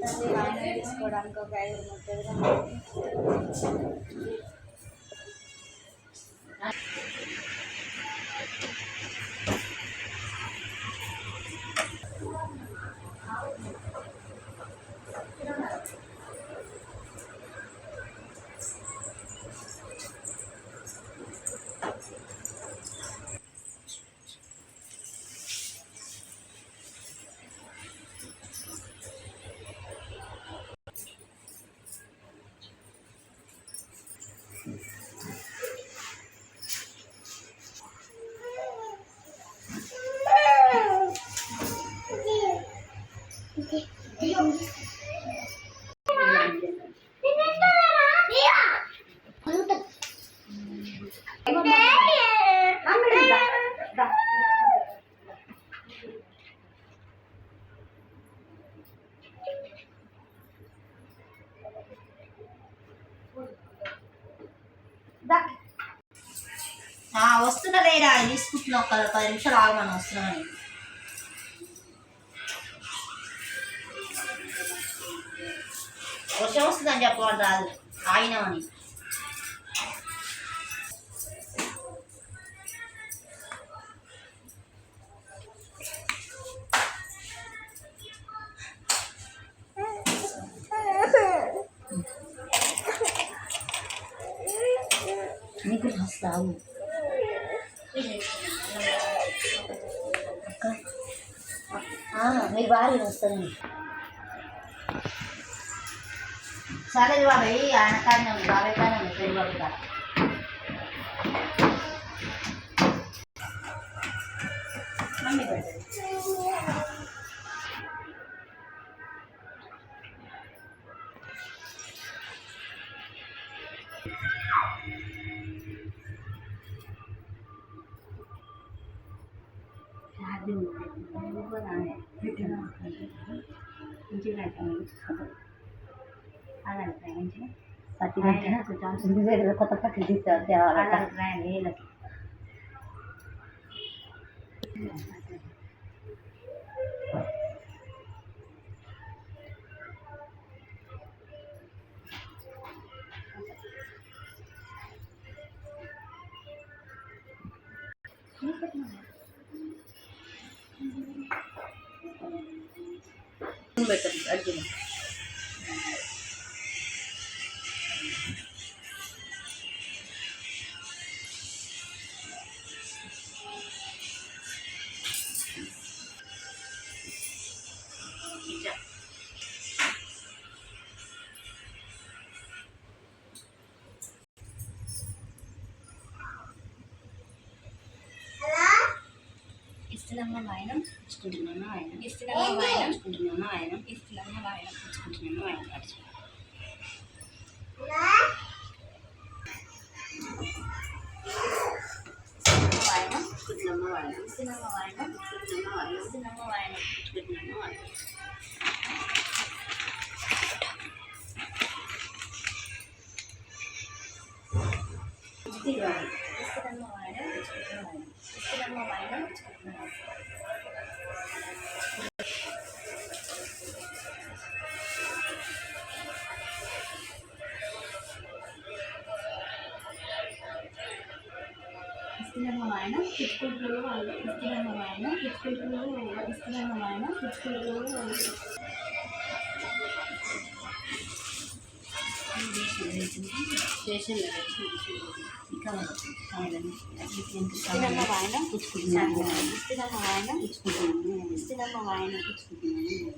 అవుతుంది. వాయినం తీసుకోవడానికి ఒక 5 ముప్పై వస్తున్నా లేరా తీసుకుంటున్నా. ఒక 10 నిమిషాలు ఆగమని వస్తున్నామని. వర్షం వస్తుందని చెప్పమని రాదు, ఆగినామని. నీకు వస్తావు మీ భార్య వస్తుంది. సరే బాబాయ్, ఆయన కానీ ఉంది, బాబాయ్ కానీ ఉంది, పెళ్లి బాబు కాదు. మమ్మీ పెట్టండి. కొత్త పట్టి తీసుకోవాలి. పెట్టండి అర్జున్. ఇస్తున్నామా వాయనం ఇచ్చుకుంటున్నామా వాయనం ఇస్తున్నామా వాయనం ఇచ్చుకుంటున్నామా వాయనం ఇస్తున్నామా వాయనం ఇచ్చుకుంటున్నామా వాయనం వాయనం ఇచ్చుకుంటున్నామా వాయనం ఇస్తున్నామా వాయనం ఇచ్చుకుంటున్నామా వాయనం ఇస్తున్నామా వాయనం ఇచ్చుకుంటున్నామా వాయనం. ఇస్తున్నామా వాయనం ఇచ్చుకుంటున్నామా వాయనం ఇస్తున్నామా వాయనం ఇచ్చుకుంటున్నామా. ఇస్తున్నామా వాయనం ఇచ్చుకుంటున్నామా వాయనం ఇస్తున్నామా వాయనం ఇచ్చుకుంటున్నామా వాయనం ఇస్తున్నామా వాయనం ఇచ్చుకుంటున్నామా వాయనం. స్టేషన్లో ఇంకా ఇస్తున్నామా వాయనం ఇచ్చుకుంటున్నాము ఇస్తున్నామా వాయనం ఇచ్చుకుంటున్నాము ఇస్తున్నామా వాయనం ఇచ్చుకుంటున్నాము.